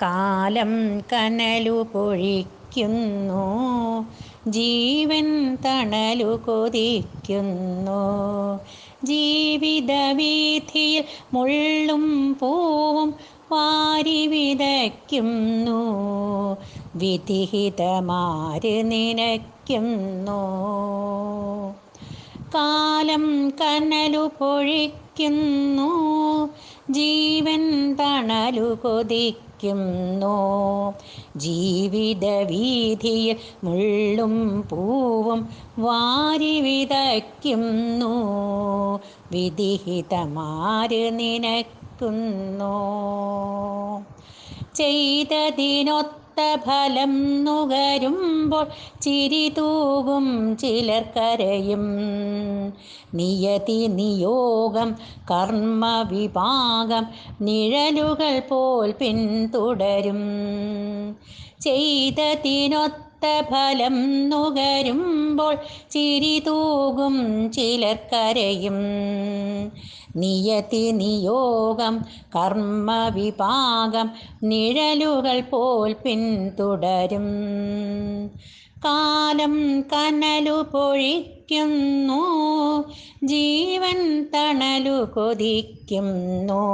കാലം കനലു പൊഴിക്കുന്നു, ജീവൻ തണലു കൊതിക്കുന്നു. ജീവിതവീഥിയിൽ മുള്ളും പൂവും വാരി വിതയ്ക്കുന്നു, വിധിഹിതമാര് നനയ്ക്കുന്നു. കാലം കനലു പൊഴിക്കുന്നു, ജീവൻ തണലു കൊതിക്കുന്നു. ജീവിതവീഥിയിൽ മുള്ളും പൂവും വാരി വിതയ്ക്കുന്നു, വിധിഹിതമാര് നനയ്ക്കുന്നു. ചെയ്തതിനൊത്ത ഫലം നുകരുമ്പോൾ ചിരി തൂകും ചിലർ കരയും. നിയതി നിയോഗം കർമ്മവിഭാഗം നിഴലുകൾ പോൽ പിന്തുടരും. ചെയ്തതിനൊത്ത ഫലം നുകരുമ്പോൾ ചിരി തൂകും ചിലർ കരയും. നിയതി നിയോഗം കർമ്മവിഭാഗം നിഴലുകൾ പോൽ പിന്തുടരും. കാലം കനലു പൊഴിക്കുന്നു, ജീവൻ തണലു കൊതിക്കുന്നു.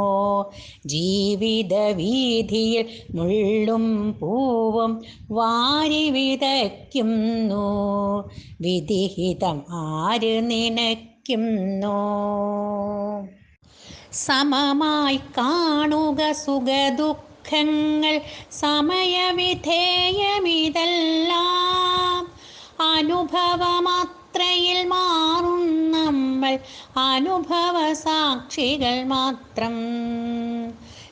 ജീവിതവീഥിയിൽ മുള്ളും പൂവും വാരി വിതയ്ക്കുന്നു, വിധിഹിതം ആര് നനയ്ക്കുന്നു. സമമായി കാണുക സുഖദുഃഖങ്ങൾ, സമയവിധേയമിതെല്ലാം. അനുഭവമാത്രയിൽ മാറും നമ്മൾ, അനുഭവസാക്ഷികൾ മാത്രം.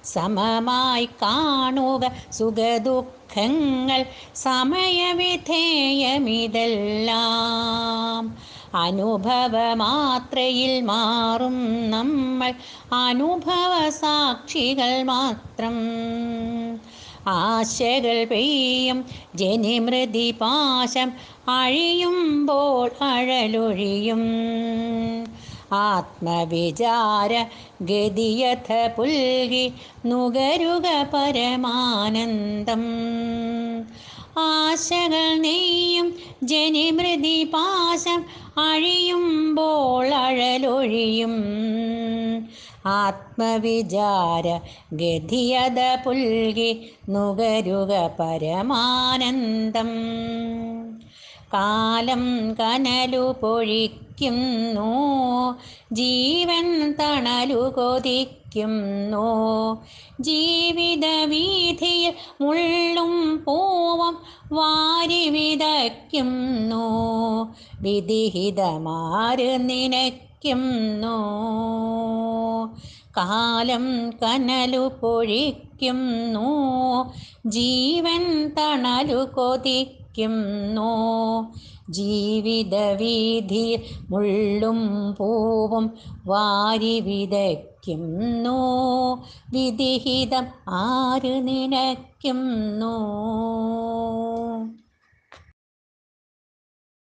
സമമായി കാണുക സുഖദുഃഖങ്ങൾ, സമയവിധേയമിതെല്ലാം. അനുഭവമാത്രയിൽ മാറും നമ്മൾ, അനുഭവസാക്ഷികൾ മാത്രം. ആശകൾ പെയ്യും ജനിമൃതിപാശം, അഴിയുമ്പോൾ അഴലൊഴിയും. ആത്മവിചാര ഗതിയഥ പുൽകി നുകരുക പരമാനന്ദം. ആശകൾ നെയ്യും ജനിമൃതിപാശം, അഴിയുമ്പോൾ അഴലൊഴിയും. ആത്മവിചാര ഗതിയഥ പുൽകി നുകരുക പരമാനന്ദം. കാലം കനലു പൊഴിക്കുന്നു, ജീവൻ തണലു കൊതിക്കുന്നു. ജീവിതവീഥിയിൽ മുള്ളും പൂവും വാരി വിതയ്ക്കുന്നു, വിധിഹിതമാര് നനയ്ക്കുന്നു. കാലം കനലു പൊഴിക്കുന്നു, ജീവൻ തണലു കൊതിക്കുന്നു. ജീവിതവീഥിയിൽ മുള്ളും പൂവും വാരി വിതയ്ക്കുന്നു, വിധിഹിതം ആര് നനയ്ക്കുന്നു.